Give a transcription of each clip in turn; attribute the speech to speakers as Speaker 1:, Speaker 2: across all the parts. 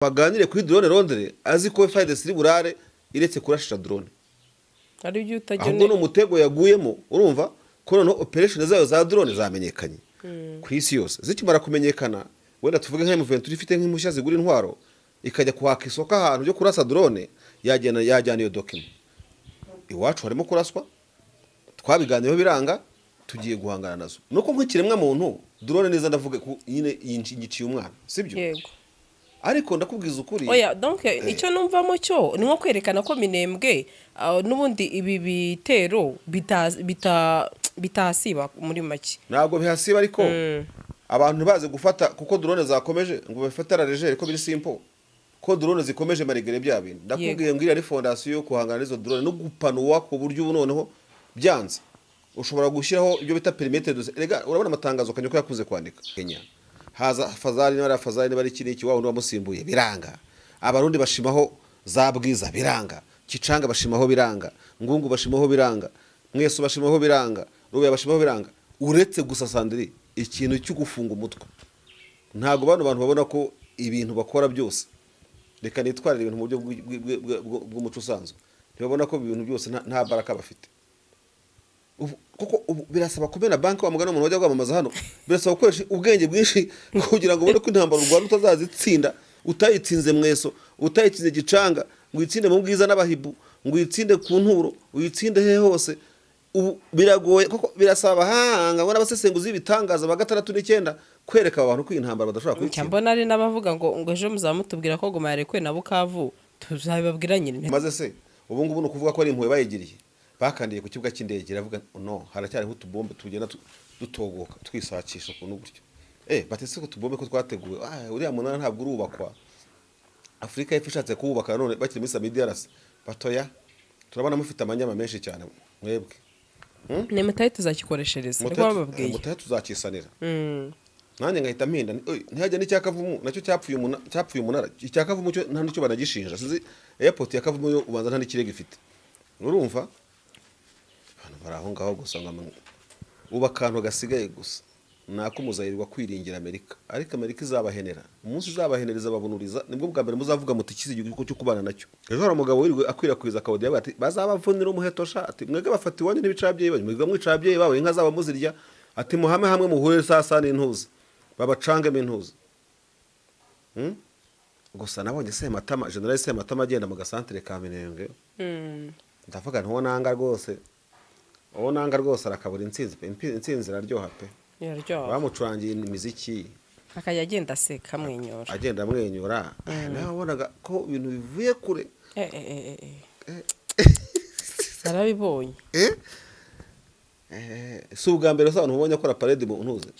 Speaker 1: baganire kuri drone Londres azi ko FARDC iri burare iretse kurashisha drone
Speaker 2: ari byo utajyone
Speaker 1: ahubwo no mutego yaguyemo urumva ko no operation zayo za drone zamenyekanye ku isi yose zikimara kumenyekana wenda tuvuge nka M23 ifite nk'impushya zigura intwaro ikajya kuhaka isoko ahantu byo kurasa drone yajyana iyo document iwacu harimo kuraswa twabiganiyeho biranga tugiye guhangana nazo nuko nk'ikiremwa muntu drone neza ndavuga nyine yinjiciye umwana sibyo
Speaker 2: yego
Speaker 1: ariko ndakubwiza ukuri
Speaker 2: oya donc icyo numvamo cyo ni nko kwerekana ko Minembwe nubundi ibi bitero bitasiba muri make
Speaker 1: ntabwo bihasiba ariko abantu baze gufata kuko drone zakomeje ngo bafatara legere ko biri simple ko drone zikomeje marigere bya bintu ndakubwiye ngo iri ari fondation yo kuhangana izo drone no gupanuwa ku buryo ubunoneho byanze ushobora gushyiraho ibyo bita perimetre rega urabona amatangazo kanyo ko yakuze kwandika Kenya haza Fazali n'ara Fazali bari kiniki wawo wamusimbuye biranga abarundi bashimaho za bwiza biranga Kicanga bashimaho biranga Ngungu bashimaho biranga Mweso bashimaho biranga Rubuye bashimaho biranga uretse gusa Sandri ikintu cyo gufunga umutwe ntago bantu babona ko ibintu bakora byose reka nitwarira ibintu mu buryo bw'umuco usanzwe ntibabona ko ibintu byose nta baraka bafite kuko birasaba kumena banki wa mugano umuntu wajya kwamamaza hano birasaba gukoresha ubwenge bwinshi kugira ngo ubone ko intambara u Rwanda utazazitsinda utayitsinze Mweso utayitsinze Gicanga ngo uyitsinde mu bwiza n'abahibu ngo uyitsinde ku nturo uyitsinde he hose biragoye kuko birasaba hanga ngo n'abasesenguzi bitangaza ba 6 kwereka abantu ko intambara badashobora kwitsinda
Speaker 2: mbona ari nabavuga ngo ejo muzamutubwira ko Goma yarekwe na Bukavu tuzabibabwira nyine
Speaker 1: maze se ubu ngubu no kuvuga ko ari impuye bayigiriye bakandiye ku kibuga cy'indege iravuga no haracyari hutubombe tugenda dutogoka twisakisha ukuntu gutyo batese ko tubombe ko twateguwe uriya munana ntabwo urubakwa Afrika yifishatse kubaka none bakiri muri Samidiaras batoya turabona mufite amanyama menshi cyane mwebwe
Speaker 2: ne mutaye tuzakikoreshereza niko bababwiye
Speaker 1: mutaye tuzakisanira nanjye ngahita mpinda ntihajya n'icyakavumu nacyo cyapfuye umunara icyakavumu cyo nta nicyo banagishinja sinzi airport yakavumu yo ubanza nta n'ikirege ifite urumva baraho ngaho gusa uba kantu gasigaye gusa nako muzahirwa kwiringira Amerika ariko Amerika izabahenera umunsi izabahenereza babunuriza nibwo bwa mbere muzavuga muti kizi igihugu cyo kubana nacyo ejo hari umugabo wirirwe akwirakwiza akawodi ati bazabavunira umuhetosha ati mwege bafati wanyu n'ibicabye banyu mwege mwicabye bawe inka zaba muzirya ati muhame hamwe muhure sasa n'intuza babacange m'intuza gusa nabonye Sematama General Sematama agenda mu gasantere ka Minembwe ndavuga nto nanga rwose nanga rwose arakabura intsinzi araryoha pe
Speaker 2: yararyoha
Speaker 1: bamucurangiye imiziki
Speaker 2: akajya agenda aseka amwenyura
Speaker 1: agenda amwenyura nawe wabonaga ko ibintu bivuye kure
Speaker 2: narabibonye
Speaker 1: si ubwa mbere abantu ubonye akora parade mu ntuze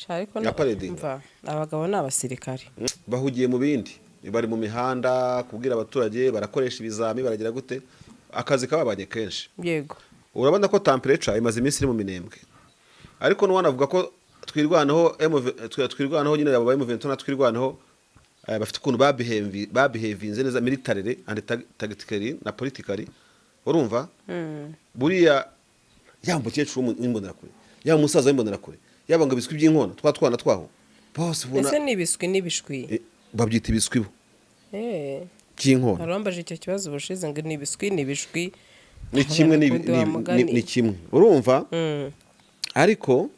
Speaker 2: ya parade mva abagabo n'abasirikare
Speaker 1: bahugiye mu bindi bari mu mihanda kubwira abaturage barakoresha ibizami baragira gute akazi kababanye kenshi
Speaker 2: yego
Speaker 1: urabona ko temperature imaze iminsi iri mu Minembwe ariko no wanavuga ko twirwanaho nyine aba M23 twirwanaho bafite ukuntu babehavinze neza militarily and tactically na politically urumva buriya yambukecuru w'imbonera kure ya musaza w'imbonera kure yaba ngo biswi by'inkona twana twaho bose
Speaker 2: ubona ese n'ibishwi
Speaker 1: babyita ibiswi bo cy'inkona
Speaker 2: arambaje icyo kibazo bushize ngo n'ibishwi
Speaker 1: ni kimwe urumva ariko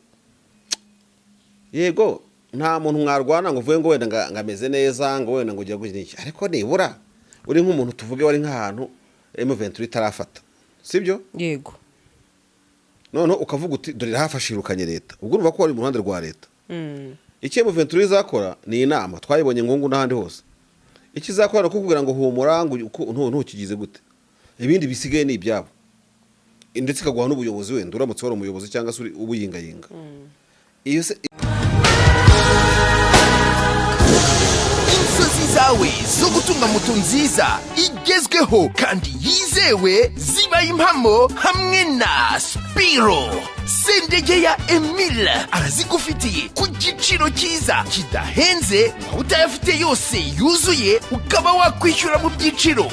Speaker 1: yego nta muntu mwarwana ngo uvuye ngo wenda ngameze neza ngo wenda ngo ugiye gukina iki ariko nibura uri nk'umuntu tuvuge wari nk'ahantu M23 itarafata sibyo
Speaker 2: yego
Speaker 1: none ukavuga uti dore hafashirukanye leta ubwo urumva ko wari mu ruhande rwa leta iki M23 izakora ni inama twayibonye ngungu n'ahandi hose iki zakora kukubwira ngo humura ngo ntukigize gute ibindi bisigaye ni ibyabo ndetse kaguha n'ubuyobozi wenda uramutse wari umuyobozi cyangwa se ubuyingayinga iyo se
Speaker 3: inzozi zawe zo gutunga moto nziza igezweho kandi yizewe zibaye impamo hamwe na Spiro Sendegeya Emile arazigufitiye ku giciro cyiza kidahenze utayafite yose yuzuye ukaba wakwishyura mu byiciro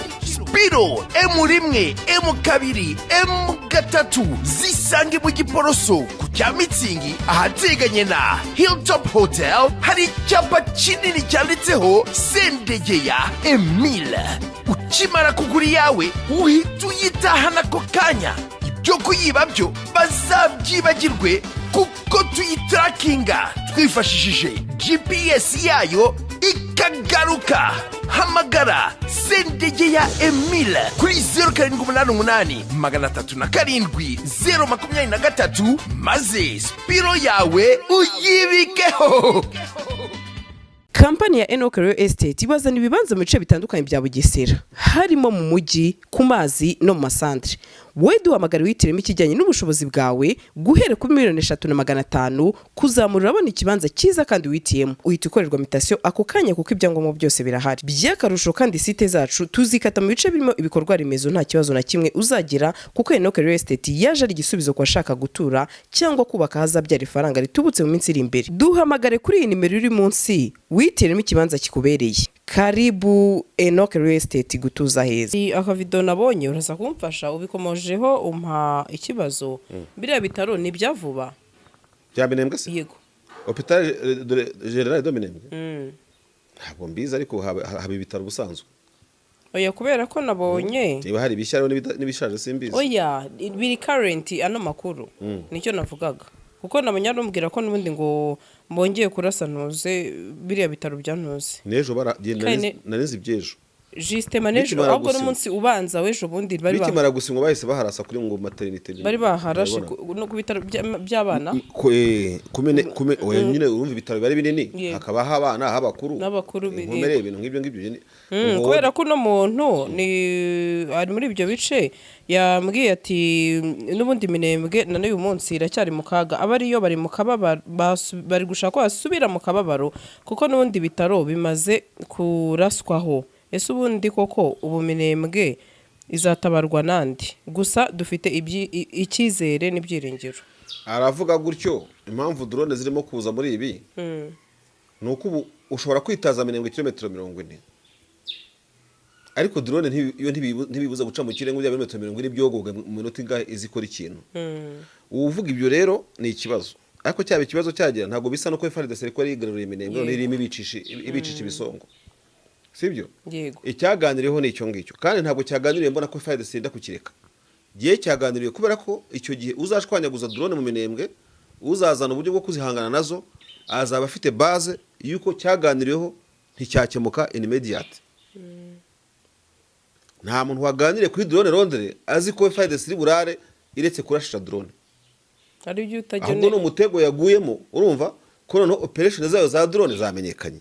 Speaker 3: Spiro M1 M2 M3 zisange mu Giporoso ku cya Mitsingi ahateganye na Hilltop Hotel. Hari icyapa kinini cyanditseho Sendegeya Emile. Ukimara kugura yawe uhita uyitahana ako kanya. Ibyo kuyiba byo bazabyibagirwe kuko tuyitarakinga twifashishije GPS yayo ikagaruka. Hamagara Sendegeya Emile kuri 0788 307 maze Spiro yawe uyibikeho.
Speaker 2: Kampani ya Enoch Real Estate ibazana ibibanza mu bice bitandukanye bya Bugesera, harimo mu mujyi, ku mazi no mu masantere. Wowe duhamagara wihitiremo ikijyanye n'ubushobozi bwawe, guhera kuri 3,500,000 kuzamura urabona ikibanza cyiza kandi wihitiyemo. Uhita ukorerwa mutation ako kanya kuko ibyangombwa byose birahari. By'akarusho kandi site zacu tuzikata mu bice birimo ibikorwa remezo nta kibazo na kimwe uzagira, kuko Enoch Real Estate yaje ari igisubizo ku bashaka gutura cyangwa kubaka hazabyara ifaranga ritubutse mu minsi iri imbere. Duhamagare kuri iyi nimero iri munsi wihitiremo ikibanza kikubereye. Karibu Enoch Real Estate gutuza heza. Aka video nabonye uraza kumfasha ubikomojeho umpa ikibazo. Biriya bitaro ni byavuba
Speaker 1: bya Minembwe se?
Speaker 2: Yego.
Speaker 1: Hôpital General de Minembwe. Ntabwo mbizi ariko haba ibitaro busanzwe.
Speaker 2: Oya kubera ko nabonye
Speaker 1: niba hari ibishyaro n'ibishaje simbizi.
Speaker 2: Oya biri current ano makuru. Nicyo navugaga. Kuko nabonye arumbwira ko nubundi ngo mbongeye kurasanuze biriya bitaro byantuze.
Speaker 1: Nejo narizi byejo.
Speaker 2: Juste manejo ahubwo n'umunsi ubanza wejo bundi bari
Speaker 1: bikimara gusimwa bahise baharasa kuri ngo maternité.
Speaker 2: Bari baharashe no ku bitaro by'abana.
Speaker 1: Oya nyine urumva ibitaro bari binini hakabaho abana habakuru.
Speaker 2: N'abakuru
Speaker 1: biri. Ibintu ngibyo.
Speaker 2: Kubera ko no muntu ni ari muri ibyo bice yambwiye ati n'ubundi Minembwe na n'uyu munsi iracyari mu kaga. Abariyo bari mu kababaro bari gushaka basubira mu kababaro kuko n'ubundi bitaro bimaze kuraswaho. Ese ubundi koko ubu Minembwe izatabarwa nandi? Gusa dufite icyizere n'ibyiringiro.
Speaker 1: Aravuga gutyo impamvu drone zirimo kuza muri ibi. Nuko ubu ushobora kwitaza Minembwe kilometero 40. Ariko drone iyo ntibibuza guca mu kirenge bya metero 40 byogoga mu minota ingahe izikora ikintu. Uvuga ibyo rero ni ikibazo. Ariko cyaba ikibazo cyagira ntabwo bisa no ko FARDC ko ari igaruriye Minembwe none irimo ibicisha ibisongo. Sibyo?
Speaker 2: Yego.
Speaker 1: Icyaganiriyeho ni icyo ngicyo. Kandi ntabwo cyaganiriye mbona ko FARDC nda kukireka. Giye cyaganiriye kubera ko icyo gihe uzashwanyaguza drone mu Minembwe, uzazana uburyo bwo kuzihangana nazo, azaba afite base yuko cyaganiriyeho nticyakemuka immediate. Nta muntu waganiriye kuri drone rondere azi ko FARDC iri burare iretse kurashisha drone.
Speaker 2: Ari byo utajyene.
Speaker 1: Ahubwo no mutego yaguyemo urumva ko no operation zayo za drone zamenyekanye.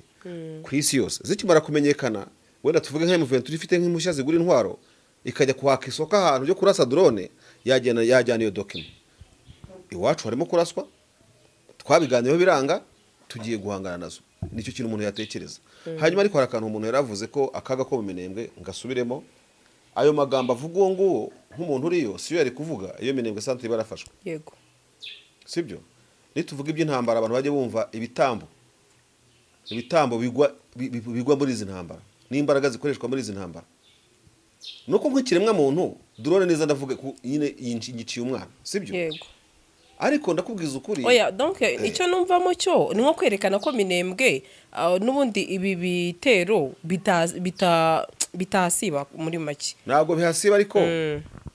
Speaker 1: Ku isi yose zikimara kumenyekana wenda tuvuge nka M23 ifite nk'impushya zigura intwaro ikajya kuhaka isoko ahantu byo kurasa drone yajyana iyo document. Iwacu harimo kuraswa twabiganiyeho biranga tugiye guhangana nazo. Nicyo kintu umuntu yatekereza. Hanyuma ariko hari akantu umuntu yaravuze ko akaga ko mu Minembwe ngasubiremo ayo magambo avuga ngo nk'umuntu uriyo siyo yari kuvuga iyo Minembwe centre barafashwe.
Speaker 2: Yego.
Speaker 1: Sibyo? Nituvuga iby'intambara abantu bajye bumva ibitambo bigwa muri izi ntambara n'imbaraga zikoreshwa muri izi ntambara. Nuko nk'ikiremwa muntu drone neza ndavuga nyine yinjiciye umwana. Sibyo?
Speaker 2: Yego.
Speaker 1: Ariko ndakubwiza ukuri.
Speaker 2: Oya donc icyo numvamo cyo ni nko kwerekana ko Minembwe n'ubundi ibi bitero bitasiba muri make.
Speaker 1: Ntabwo bihasiba ariko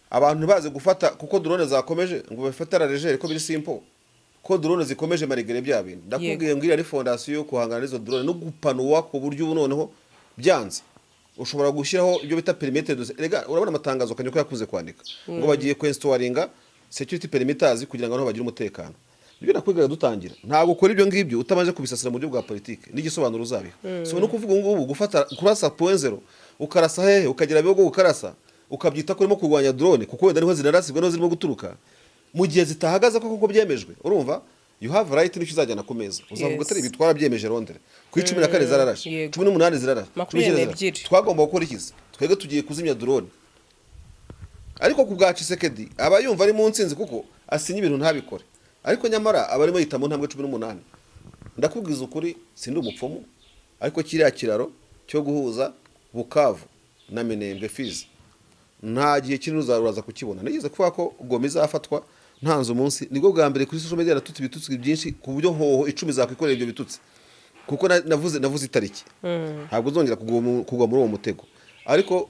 Speaker 1: abantu baze gufata kuko drone zakomeje ngo bafatara legere ko biri simple. Ko drone zikomeje marigere bya bintu. Ndakubwiye ngo ari fondation yo kuhangana n'izo drone no gupanuwa ku buryo ubu noneho byanze. Ushobora gushyiraho ibyo bita perimeter de rega urabona amatangazo kanyo ko yakuze kwandika ngo bagiye kwinstallaringa security perimeters kugira ngo bagire umutekano. Ibyo nakwigaga dutangira ntabwo ukora ibyo ngibyo utabanje kubisasira mu buryo bwa politike n'igisobanuro uzabiha. So no kuvuga ngo gufata kurasa 0.0 ukarasa hehe ukagira bigo gukarasa ukabyita ko urimo kurwanya drone kuko wenda niho zinarasibwa no zirimo guturuka mu gihe zitahagaze koko byemejwe. Urumva you have right n'icyo uzajyana ku meza uzavuga atari bitwara byemeje rondere ku 14 zararashe 18 zirarashe twagomba gukora ikiza twege tugiye kuzimya drone. Ariko ku bwa Tshisekedi aba yumva ari mu nsinzi kuko asinya ibintu ntabikore. Ariko nyamara abarimo yita mu ntambwe 18. Ndakubwiza ukuri sindi umupfumu ariko kiriya kiraro cyo guhuza Bukavu na Minembwe Fizi nta gihe kinini uraza kukibona. Nigeze kuvuga ko Goma izafatwa ntanze umunsi, nibwo bwa mbere kuri social media natutse ibitutsi byinshi ku buryo hoho 10 zakwikorera ibyo bitutsi, kuko navuze itariki. Ntabwo uzongera kugwa muri uwo mutego. Ariko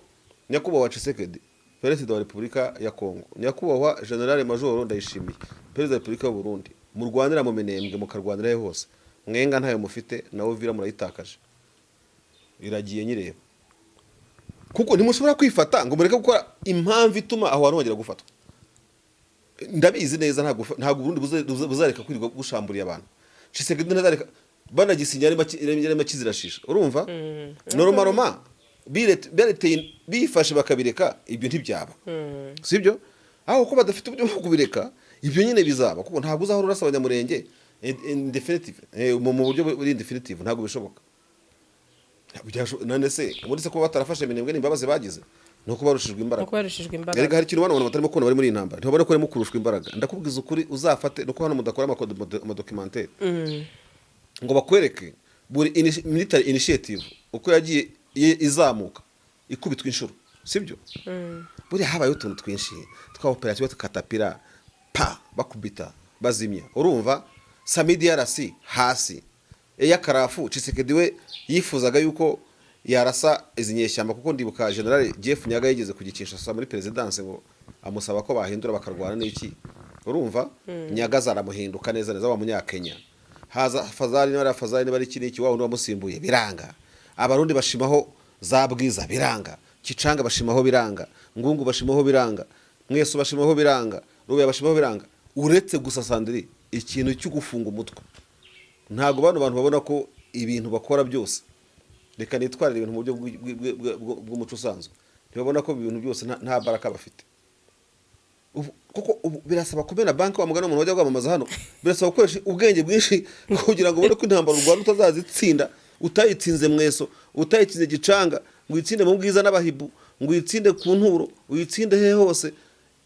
Speaker 1: nyakubahwa Tshisekedi, Perezida wa Repubulika ya Kongo, nyakubahwa General Major Ndayishimiye, Perezida wa Repubulika y'u Burundi, murwanira mu Minembwe, mukarwanira hose, mwenga ntayo mufite, nawe vira murayitakaje. Iragiye nyireba, kuko ntimushobora kwifata ngo mureke gukora impamvu ituma aho hongera gufatwa. Ndabizi neza ntabwo Burundi buzareka kwirirwa gushamburiye abantu. Tshisekedi ntazareka banagisinya makizirashisha, urumva? Normalement bifashe bakabireka, ibyo ntibyaba, sibyo? Aho ko badafite uburyo bwo kubireka, ibyo nyine bizaba, kuko ntabwo uzahora urasa abanyamurenge indefinitive, mu buryo buri indefinitive, ntabwo bishoboka. None se muri se ko batarafashe Minembwe n'imbabazi bagize, nuko barushijwe imbaraga. Erega hari kintu abantu batarimo kubona bari muri intambara, ntibabone ko barimo kurushwa imbaraga. Ndakubwiza ukuri, uzafate nuko hano mudakora amadocumentaire ngo bakwereke buri military initiative uko yagiye izamuka ikubitwa inshuro, sibyo? Buri habaye utuntu twinshi twa operation tukatapira bakubita bazimya, urumva? Samidi RC hasi Karafu. Tshisekedi we yifuzaga yuko yarasa izinyeshyamba, kuko ndibuka General Jeff Nyaga yigeze kugicisha muri presidence ngo amusaba ko bahindura bakarwana n'iki, urumva? Nyaga zaramuhinduka neza wa munyakenya. Haza Fazali bari kiniki wa wundi wamusimbuye biranga. Abarundi bashimaho za Bwiza biranga, Kicanga bashimaho biranga, Ngungu bashimaho biranga, Mweso bashimaho biranga, Rubuye bashimaho biranga. Uretse gusa Sandri ikintu cyo gufunga umutwe, ntago bantu babona ko ibintu bakora byose, reka nitwarira ibintu mu buryo bw'umuco usanzwe, ntibabona ko ibintu byose nta baraka bafite. Kuko birasaba kumena banki wa mugana umuntu wajya kwamamaza hano, birasaba gukoresha ubwenge bwinshi kugira ngo ubone ko intambara u Rwanda utazazitsinda, utayitsinze Mweso, utayitsinze Gicanga, ngo uyitsinde mu Bwiza n'Abahibu, ngo uyitsinde ku Nturo, uyitsinde he hose.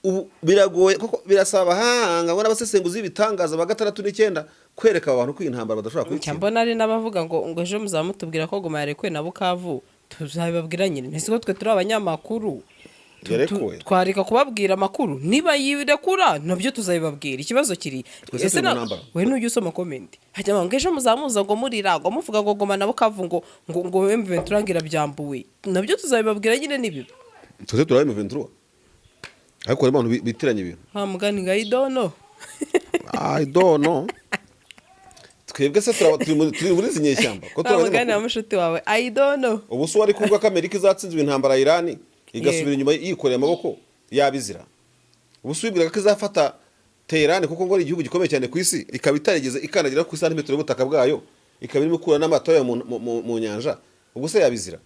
Speaker 1: Ubu biragoye, kuko birasaba abahanga ngo n'abasesenguzi b'ibitangaza ba 6 kwereka abantu ko intambara badashobora kuyitsinda.
Speaker 2: Mbona ari n'abavuga ngo ejo muzamutubwira ko Goma yarekwe na Bukavu, tuzabibabwira nyine. Ntese twe turi abanyamakuru, twarika kubabwira amakuru, niba yirekura nabyo tuzabibabwira. Ikibazo kiri ese we n'ujye usoma comment hajya ngo ejo muzamuza ngo murira ngo muvuga ngo Goma na Bukavu ngo M23 ngira byambuwe, nabyo tuzabibabwira nyine nibi.
Speaker 1: Tuze turabe M23 ariko abantu bitiranye ibintu.
Speaker 2: Mugani nga I don't know.
Speaker 1: Twebwe se turi muri zinyeshyamba ko
Speaker 2: turabona na mushuti wawe I don't know.
Speaker 1: Ubu so wari kuvuga ko Amerika izatsinzwe intambara ya Iran igasubira inyuma yikoreye amaboko yabizira. Ubu so wibwira ko izafata Tehran kuko ngo ari igihugu gikomeye cyane ku isi, ikaba itarigeze ikanagira ku santimetero y'ubutaka bwayo, ikaba irimo kura n'amatoya mu nyanja. Ubwo se yabizira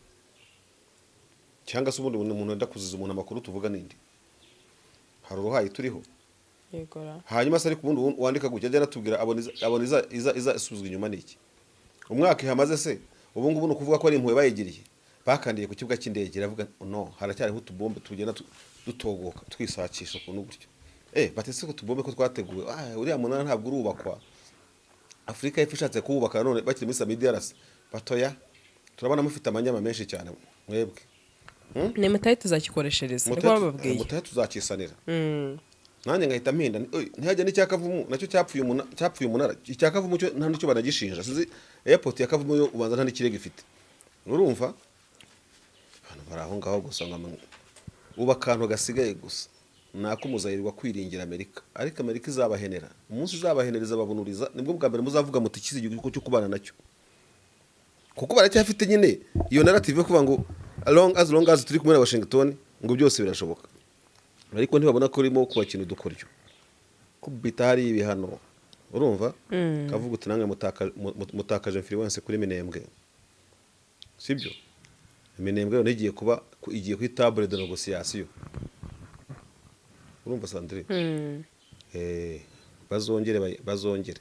Speaker 1: cyangwa se ubundi umuntu wenda kuziza umuntu amakuru tuvuga nindi hari uruhayi turiho.
Speaker 2: Yegora
Speaker 1: Hanyuma se ariko ubundi wandika gutya ajya natubwira aboniza isuzwa inyuma niki umwaka ihamaze se. Ubu ngubu nukuvuga ko ari impuye bayigiriye, bakandiye ku kibuga cy'indege iravuga no haracyariho utubombe tugenda dutogoka twisakisha ukuntu gutyo. Batese ko tubombe ko twateguwe, uriya munana ntabwo urubakwa. Afrika yifishatse kubaka none bakiri muri Samidi RC batoya, turabona mufite amanyama menshi cyane mwebwe.
Speaker 2: Ne mutaye tuzakikoreshereza riko bababwiye,
Speaker 1: mutaye tuzakisanira. Nanjye ngahita mpinda ntihajya n'icyakavumu nacyo cyapfuye umunara. Icyakavumu cyo nta nicyo banagishinja, sinzi airport ya Kavumu yo ubanza nta n'ikirego ifite, urumva? Abantu baraho ngaho gusa uba kantu gasigaye gusa nako muzayirirwa kwiringira Amerika, ariko Amerika izabahenera umunsi uzabahenereza babunuriza, nibwo bwa mbere muzavuga muti kizi igihugu cyo kubana nacyo, kuko baracyafite nyine iyo narrative kuvuga ngo as long as turi kumwe na Washington ngo byose birashoboka, ariko ntibabona ko urimo kuba kintu dukoryo kubita hari ibihano, urumva? Kavuga uti nange mutakaje influence kuri Minembwe, sibyo? Minembwe yo igiye kuba igiye ku table de négociation, urumva Sandrine? Bazongere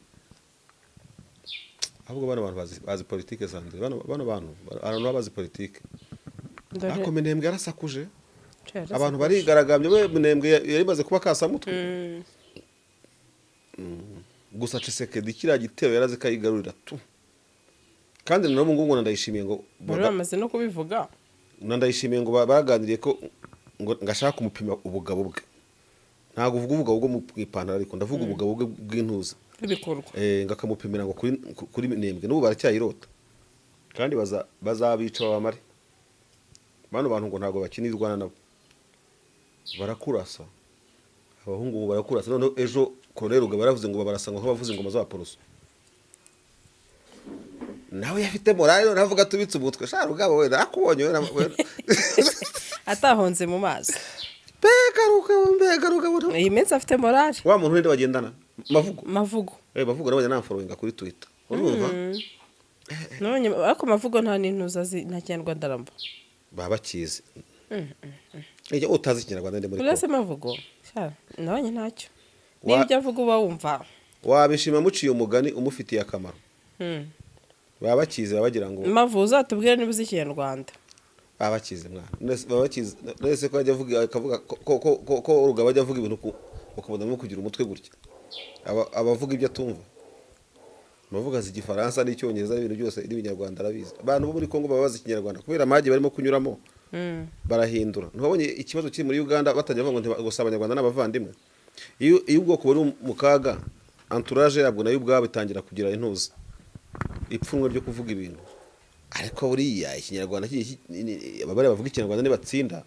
Speaker 1: ahubwo bana abantu bazi politique Sandrine, bana abantu abantu bazi politique. Ako Minembwe yarasakuje, abantu barigaragambye, we Minembwe yari maze kuba kasamutwe. Gusa Tshisekedi kiriya gitero yaraze kayigarurira tu, kandi nabo ngo Ndayishimiye ngo
Speaker 2: bamaze no kubivuga,
Speaker 1: Ndayishimiye ngo baganiriye ko ngo ngashaka kumupima ubugabo bwe ntabwo uvuga ubugabo bwo mu ipantaro ariko ndavuga ubugabo bwe bw'intuza
Speaker 2: ibikorwa
Speaker 1: ngakamupimira ngo kuri Minembwe n'ubu baracyayirota kandi bazabica babamare bano bantu ngo ntabwo bakinirwana nabo barakurasa abahungu ubu barakurasa noneho ejo Colonel Rugaba baravuze ngo babarasa ngo bavuze ingoma za Poroso nawe yafite morale none avuga tubitse ubutwe sha Rugaba we nakubonye we
Speaker 2: atahonze mu mazi
Speaker 1: mbega Rugaba
Speaker 2: iyi minsi afite morale
Speaker 1: wa muntu wende bagendana
Speaker 2: mavugo
Speaker 1: bavuga nabajya namfollowinga kuri Twitter urumva
Speaker 2: none ariko mavugo nta nintuza nta Kinyarwanda aramba
Speaker 1: baba kizi iyo utazi Ikinyarwanda ndi muri ko
Speaker 2: urase mavugo sha nabanye ntacyo nibyo avuga uba wumva
Speaker 1: wabishima muciye umugani umufitiye akamaro baba bakize bagira ngo
Speaker 2: mavuza tubwire niba uzi Ikinyarwanda
Speaker 1: baba bakize mwana baba bakize nese ko ajya avuga akavuga ko Rugaba ajya avuga ibintu ukabona no kugira umutwe gutya abavuga ibyo atumva bavuga Igifaransa n'Icyongereza n'ibintu byose n'Ibinyarwanda arabizi abantu bo muri Kongo baba bazi Ikinyarwanda kubera amage barimo kunyuramo barahindura ntubonye ikibazo kiri muri Uganda batajya bavuga ngo gusaba Abanyarwanda n'abavandimwe iyo ubwoko buri mu kaga entourage yabwo nayo ubwabo itangira kugira intuza ipfunwe ryo kuvuga ibintu ariko buriya Ikinyarwanda ababare bavuga Ikinyarwanda ne batsinda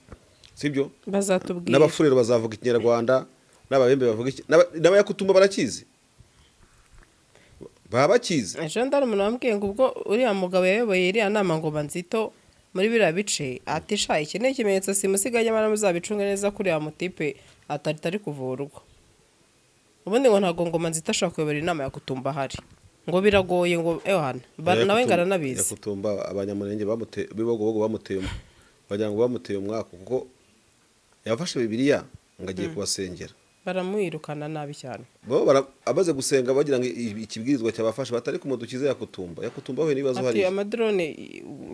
Speaker 1: sibyo
Speaker 2: bazatubwira
Speaker 1: n'abafurero bazavuga Ikinyarwanda n'ababembe bavuga n'abayakutumba barakizi baba bakizi
Speaker 2: ejo ndari umuntu wambwiye ngo ubwo uriya mugabo yayoboye iriya nama ngo banzito muri biriya bice atisha iki ni ikimenyetso simusigaye amara muzabicunga neza kuri ya mutipe atari kuvurwa ubundi ngo ntago ngoma nzita ashaka kuyobora inama ya kutumba hari ngo biragoye ngo hano nawe ngaranabizi
Speaker 1: ya kutumba abanyamurenge bibogobogo bamuteye bagira ngo bamuteye umwaka kuko yafashe Bibiliya ngo agiye kubasengera
Speaker 2: baramwirukana nabi cyane
Speaker 1: bo abaze gusenga bagira ngo ikibwirizwa cyabafasha batari kumudukiza yakutumba we nibazo hari
Speaker 2: amadrone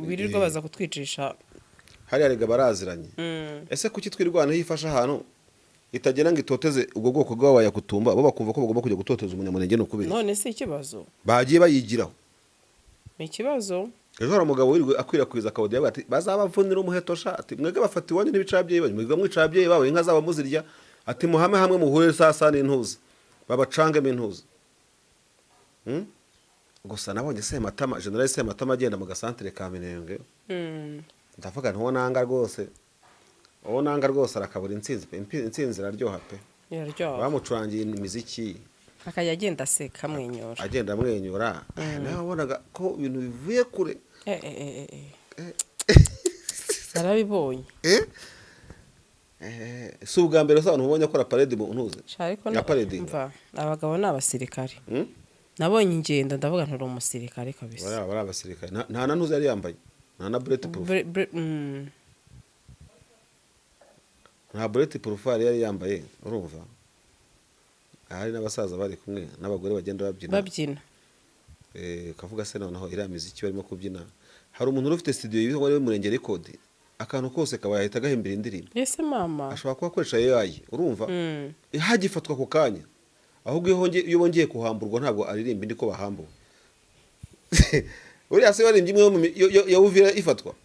Speaker 2: birirwa baza kutwicisha
Speaker 1: hari arega baraziranye ese kuki twirwana hifasha ahantu itagera ngo itoteze ubwo bwoko bw'aba yakutumba bo bakumva ko bagomba kujya gutoteza umunyamurenge no kubera
Speaker 2: none si ikibazo
Speaker 1: bagiye bayigiraho
Speaker 2: ni ikibazo
Speaker 1: ejo hari umugabo wirirwe akwirakwiza akawudiya bati bazabavunira umuhetosha ati mwege bafata iwanyu n'ibicabyeyi banyu mwege mwicabyeyi bawe inka zaba muzirya ati muhame hamwe muhure sasa n'intuza babacangemo intuza gusa nabonye Sematama General Sematama agenda mu gasantere ka Minembwe ndavuga ntuwo nanga rwose uwo nanga rwose arakabura intsinzi iraryoha pe
Speaker 2: iraryoha
Speaker 1: bamucurangiye imiziki
Speaker 2: akajya agenda aseka amwenyura
Speaker 1: agenda amwenyura nawe wabonaga ko ibintu bivuye kure
Speaker 2: narabibonye
Speaker 1: si ubwa mbere se abantu mubonye akora parade mu ntuze
Speaker 2: ya parade abagabo ni abasirikare nabonye ingendo ndavuga nturi umusirikare kabisa
Speaker 1: bari abasirikare nta na ntuze yari yambaye nta na bulletproof nta bulletproof yari yambaye urumva hari n'abasaza bari kumwe n'abagore bagenda babyina kavuga se noneho iriya miziki barimo kubyina hari umuntu ufite studio yitwa Murenge Record akantu kose kaba yahita gahembera indirimbo
Speaker 2: ese mama
Speaker 1: ashobora kuba akoresha AI urumva hagifatwa ku kanya ahubwo iyo bongeye kuhamburwa ntabwo aririmba indi ko bahambuwe uriya se warimbye imwe ya Uvira ifatwa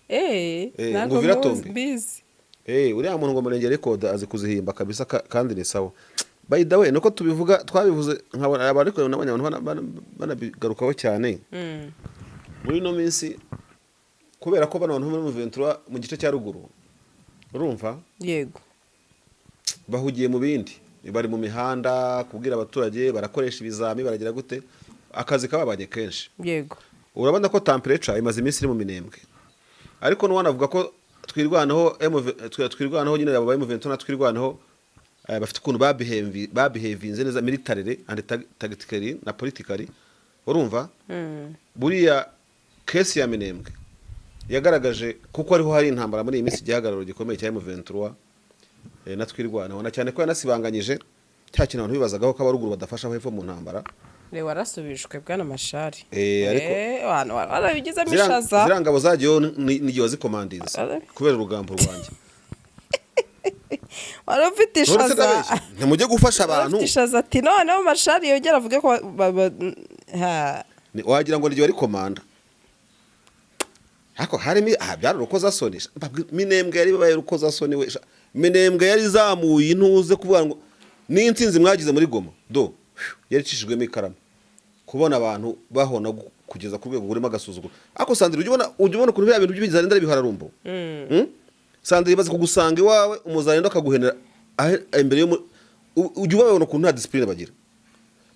Speaker 1: ngo Uvira tombe uriya muntu ngo Murenge Record azi kuzihimba kabisa kandi ni sawa by the way nuko tubivuga twabivuze nkabona abariko n'abanyabantu banabigarukaho cyane muri no minsi kubera ko bano bantu muri Ventura mu gice cya ruguru urumva
Speaker 2: yego
Speaker 1: bahugiye mu bindi bari mu mihanda kubwira abaturage barakoresha ibizami baragira gute akazi kababanye kenshi
Speaker 2: yego
Speaker 1: urabona ko temperature imaze iminsi iri mu Minembwe ariko no wanavuga ko twirwanaho nyine ababaye mu Ventura twirwanaho bafite ukuntu babehavinze neza militarily and tactically na politically urumva buriya case ya Minembwe yagaragaje kuko ariho hari intambara muri iyi minsi gihagararo gikomeye cya M23 na twirwanaho na cyane ko yanasibanganyije cya kintu abantu bibazagaho ko abaruguru badafasha hepfo mu ntambara
Speaker 2: warasubijwe bwana Mashari
Speaker 1: ariko
Speaker 2: warabigize mishaza
Speaker 1: zirangabo zagiye n'igihe wazikomandinze kubera urugambo rwanjye
Speaker 2: warafite ishaza
Speaker 1: ntimujye gufasha abantu
Speaker 2: ishaza ati noneho Mashari yongera avuge ko
Speaker 1: wagira ngo n'igihe wari komanda ariko harimo byari urukozasoni Minembwe yari babaye urukozasoni we Minembwe yari zamuye intuze kuvuga ngo n'intsinzi mwagize muri Goma yari cishijwemo ikaramu kubona abantu bahona kugeza ku rwego burimo agasuzuguro. Ako Sandrine ujya ubona ukuntu bya bintu by'ibizarenda bihararumbo. Sandrine baze kugusanga iwawe umuzarenda akaguhenera imbere yo ujya ubabona ukuntu nta discipline bagira.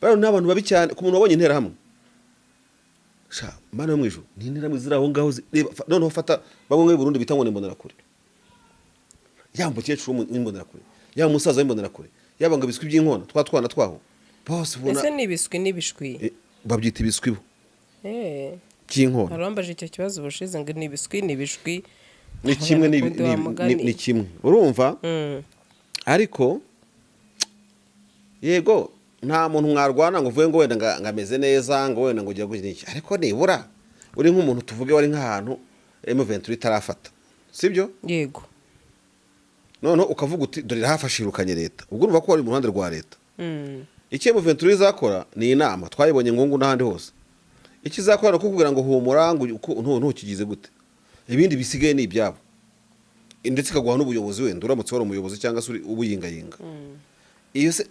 Speaker 1: Bano n'abantu babi cyane ku muntu wabonye intera hamwe. Sha mana yo mwijuru ni intera muzira aho ngaho noneho fata bamwe mu Burundi bita ngo nimbonera kure. Yamba cyecuru nimbonera kure. Yaba umusaza nimbonera kure. Yaba ngo biswi by'inkona twana twaho. Bose ubona
Speaker 2: ese nibiswi nibishwi.
Speaker 1: Babyita ibiswi bo. Cy'inkona.
Speaker 2: Harambaje icyo kibazo bushize ngo nibiswi nibishwi.
Speaker 1: Ni kimwe ni kimwe. Urumva? Ariko yego nta muntu mwarwana ngo uvuge ngo wenda ngameze neza ngo wenda ngo ujya gukina iki. Ariko nibura uri nk'umuntu tuvuge wari nk'ahantu M23 itarafata. Sibyo?
Speaker 2: Yego.
Speaker 1: None ukavuga uti dore hafashirukanye leta. Ubwo urumva ko wari mu ruhande rwa leta. Iki M23 izakora ni inama twayibonye ngungu n'ahandi hose. Iki zakora kukubwira ngo humura ngo ntukigize gute. Ibindi bisigaye ni ibyabo. Ndetse kaguha n'ubuyobozi wenda uramutse wari umuyobozi cyangwa se ubuyingayinga.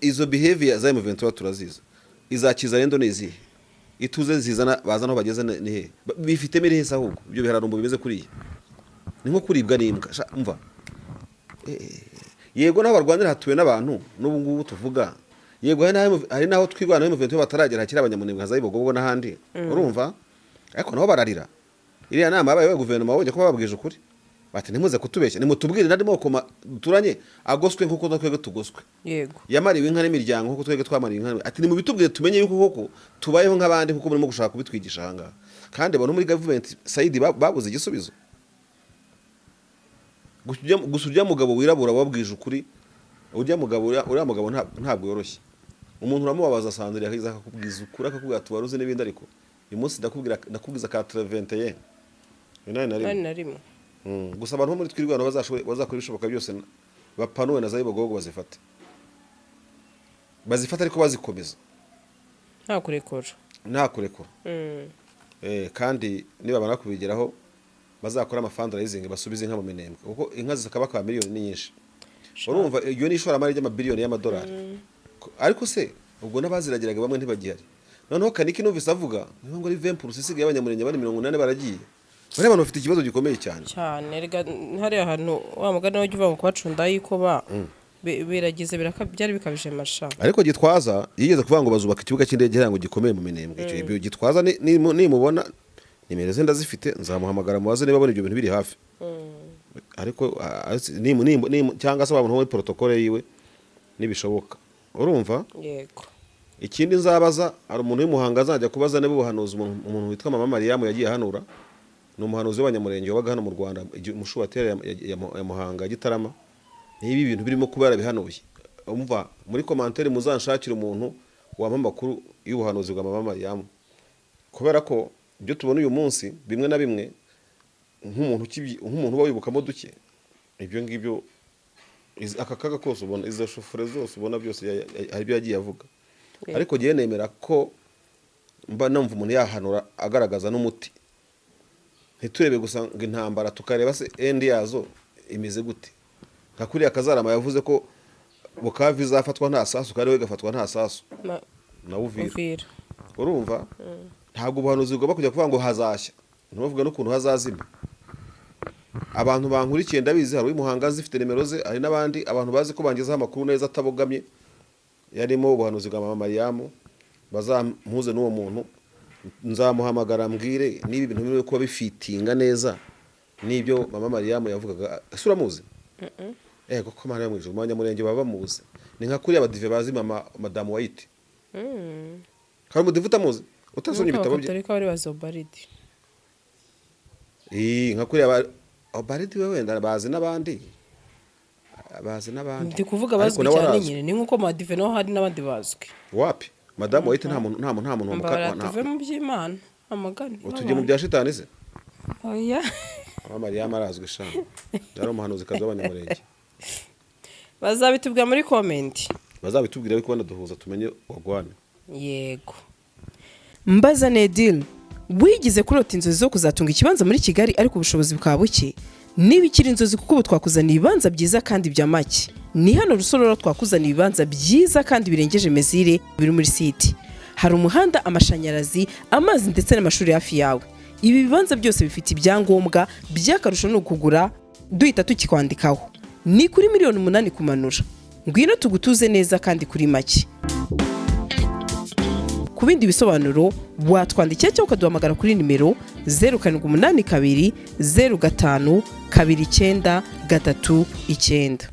Speaker 1: Izo behavior za M23 turaziza. Izakiza rendo nezihe. Ituze zizana bazana bageze ni he. Bifite mirehesa ahubwo. Ibyo bihararumbo bimeze kuriye. Ni nko kuribwa n'imbwa. Umva. Yego n'abarwanira hatuwe n'abantu n'ubu ngubu tuvuga. Yego hari naho twigwana M23 bataragera hakira abanyamunebwa za Ibogobo n'ahandi. Urumva? Ariko naho bararira. Iriya nama yabaye guverinoma wonye ko bababwije ukuri. Bati nimuze kutubeshya nimutubwire ndimo koma turanye agoswe nkuko twege tugoswe.
Speaker 2: Yego.
Speaker 1: Yamariwe inka n'imiryango nkuko twege twamariwe inka. Ati nimubitubwire tumenye yuko koko tubayeho nk'abandi kuko murimo gushaka kubitwigisha hanga. Kandi abantu muri government Saidi babuze igisubizo. Gusujya mugabo wirabura wabwije ukuri. Ujya mugabo uriya mugabo ntabwo yoroshye. Umuntu uramubabaza Sandrine yakiza akakubwiza ukuri akakubwira tubaruze n'ibindi ariko uyu munsi ndakubwiza ka 21 na rimwe. Gusa abantu muri twirwana bazakora ibishoboka byose bapanuwe na Zayibogogo bazifata ariko bazikomeza nta kurekura kandi niba bana kubigeraho bazakora amafundraising basubize inka mu Minembwe kuko inka zikabaka miliyoni nyinshi. Urumva iyo ni ishoramari y'amabiliyoni y'amadolari. Ariko se ubwo n'abaziragiraga bamwe ntibagihari. Noneho Kaniki numvise avuga ngo ari 20% isigaye abanyamurenge bari 80 baragiye. Bari abantu bafite ikibazo gikomeye cyane.
Speaker 2: Rega hari ahantu wa mugana wo uvuga ngo kubacunda yiko biragize byari bikabije masha.
Speaker 1: Ariko Gitwaza yigeze kuvuga ngo bazubaka ikibuga cy'indege ngo gikomeye mu Minembwe. Icyo ibyo Gitwaza nimubona nimero ze ndazifite nzamuhamagara mubaze niba abona ibyo bintu biri hafi. Ariko cyangwa se abantu muri protocole yiwe nibishoboka. Urumva?
Speaker 2: Yego.
Speaker 1: Ikindi nzabaza ari umuntu w'Imuhanga azajya kubaza nebo buhanuzi umuntu witwa Mama Mariam yagiye hanura. Ni umuhanuzi w'abanyamurenge wabaga hano mu Rwanda umushubatera ya Muhanga Gitarama. Nibi ibintu birimo kubara bihanuye. Umva muri commentaire muzanshakira umuntu wampa makuru y'ubuhanuzi bwa Mama Mariam. Kubera ko ibyo tubona uyu munsi bimwe na bimwe nk'umuntu wabibukamo duke ibyo ngibyo aka kaga kose ubona izo shofure zose ubona byose hari byo yagiye avuga. Ariko giye nemera ko mba numva umuntu yahanura agaragaza n'umuti. Ntiturebe gusa ngo intambara tukareba se endi yazo imize gute. Nka kuri akazarama yavuze ko Bukavu izafatwa nta sasu kare we gafatwa nta sasu na Uvira. Urumva? Ntabwo ubuhanuzi bwo kujya kuvuga ngo hazashya. Ntuvuga n'ukuntu hazazima. Abantu bankurikiye ndabizi hari Muhanga zifite nimero ze ari nabandi abantu bazi ko bangezaho amakuru neza atabogamye yarimo ubuhanuzi bwa Mama Mariam bazampuze n'uwo muntu nzamuhamagara mbwire niba ibintu biri kuba bifitinga neza nibyo Mama Mariam yavugaga. Sura muzi kuko Mama Mariam ijuru abanyamurenge baba bamuzi ni nka kuri abadive bazi Madame White. Kandi mudive utamuzi utasomye ibitabo bye
Speaker 2: ariko bari bazobaridi
Speaker 1: nka kuri abaridi we wenda bazi n'abandi
Speaker 2: ndi kuvuga bazwi cyane nyine ni nkuko Madive no hari n'abandi bazwi.
Speaker 1: Wapi Madame White nta muntu
Speaker 2: batuve mu by'Imana amagani
Speaker 1: utujye mu bya shitani se.
Speaker 2: Oya
Speaker 1: Mama Mariam arazwi shana yari umuhanuzi kazi w'abanyamurenge.
Speaker 2: Bazabitubwira muri comment
Speaker 1: bazabitubwira ariko banaduhuza tumenye wagwane.
Speaker 2: Yego. Mbaza Nedil wigize kurota inzozi zo kuzatunga ikibanza muri Kigali ariko ubushobozi bwa buke niba ikiri inzozi kuko ubu twakuzaniye ibibanza byiza kandi bya make. Ni hano Rusororo twakuzaniye ibibanza byiza kandi birengeje mezire biri muri site. Hari umuhanda, amashanyarazi, amazi ndetse n'amashuri hafi yawe. Ibi bibanza byose bifite ibyangombwa, by'akarusho ni ukugura duhita tukikwandikaho. Ni kuri miliyoni 8 kumanura. Ngwino tugutuze neza kandi kuri make. Ku bindi bisobanuro watwandikira cyangwa ukaduhamagara kuri nimero 0782 05 29 39.